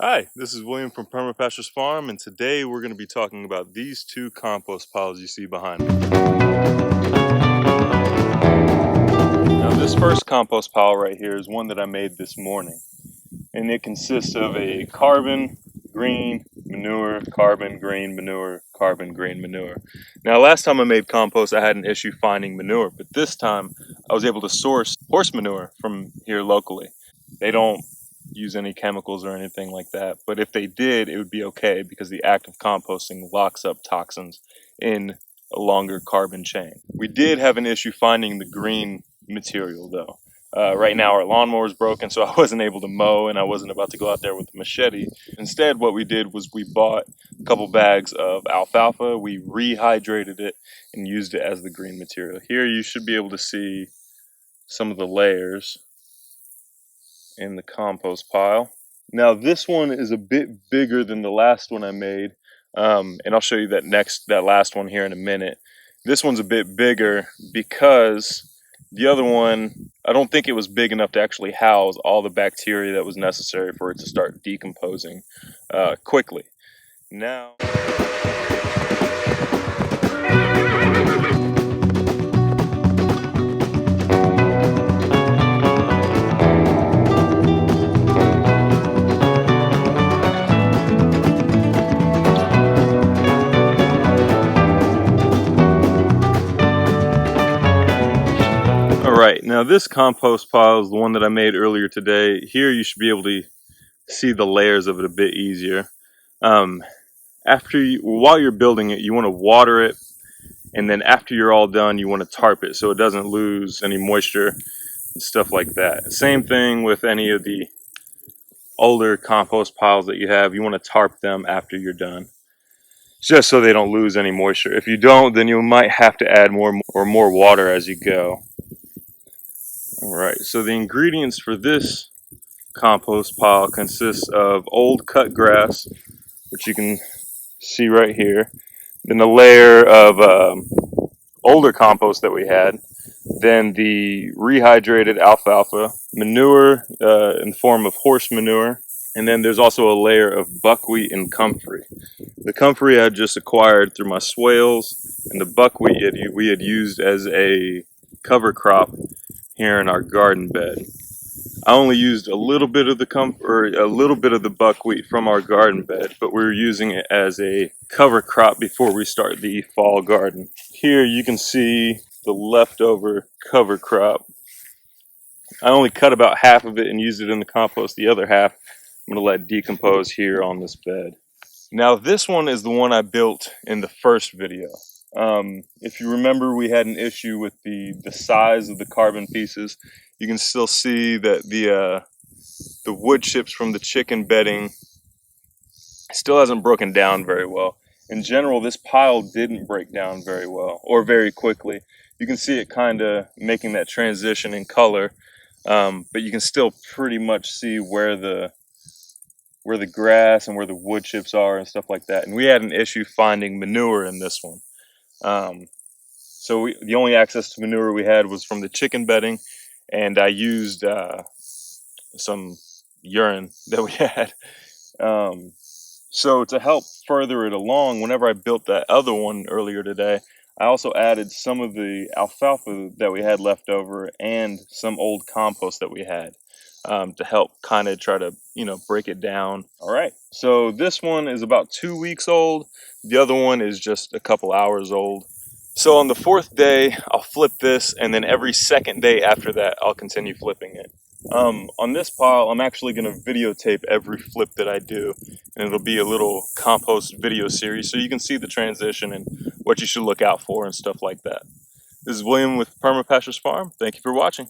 Hi, this is William from Permaculture Farm, and today we're going to be talking about these two compost piles you see behind me. Now, this first compost pile right here is one that I made this morning, and it consists of a carbon, green, manure, carbon, green, manure, carbon, green, manure. Now, last time I made compost, I had an issue finding manure, but this time I was able to source horse manure from here locally. They don't use any chemicals or anything like that, but if they did, it would be okay because the act of composting locks up toxins in a longer carbon chain. We did have an issue finding the green material though. Right now our lawnmower is broken, so I wasn't able to mow and I wasn't about to go out there with a machete. Instead, what we did was we bought a couple bags of alfalfa, we rehydrated it and used it as the green material. Here you should be able to see some of the layers in the compost pile. Now this one is a bit bigger than the last one I made, and I'll show you that last one here in a minute. This one's a bit bigger because the other one, I don't think it was big enough to actually house all the bacteria that was necessary for it to start decomposing quickly. Now, all right, now this compost pile is the one that I made earlier today. Here you should be able to see the layers of it a bit easier. Um, while you're building it, you want to water it, and then after you're all done, you want to tarp it so it doesn't lose any moisture and stuff like that. Same thing with any of the older compost piles that you have. You want to tarp them after you're done, just so they don't lose any moisture. If you don't, then you might have to add more water as you go. All right, so the ingredients for this compost pile consists of old cut grass, which you can see right here, then a layer of older compost that we had, then the rehydrated alfalfa, manure in the form of horse manure, and then there's also a layer of buckwheat and comfrey. The comfrey I had just acquired through my swales, and the buckwheat we had used as a cover crop here in our garden bed. I only used a little bit of the buckwheat from our garden bed, but we're using it as a cover crop before we start the fall garden. Here you can see the leftover cover crop. I only cut about half of it and used it in the compost. The other half I'm going to let decompose here on this bed. Now this one is the one I built in the first video. If you remember, we had an issue with the size of the carbon pieces. You can still see that the wood chips from the chicken bedding still hasn't broken down very well. In general, this pile didn't break down very well or very quickly. You can see it kind of making that transition in color, but you can still pretty much see where the grass and where the wood chips are and stuff like that. And we had an issue finding manure in this one. So the only access to manure we had was from the chicken bedding, and I used some urine that we had. So to help further it along, whenever I built that other one earlier today, I also added some of the alfalfa that we had left over and some old compost that we had to help kind of try to, break it down. All right, so this one is about 2 weeks old. The other one is just a couple hours old. So on the fourth day, I'll flip this, and then every second day after that, I'll continue flipping it. On this pile, I'm actually going to videotape every flip that I do, and it'll be a little compost video series so you can see the transition and what you should look out for and stuff like that. This is William with Permaculture Farm. Thank you for watching.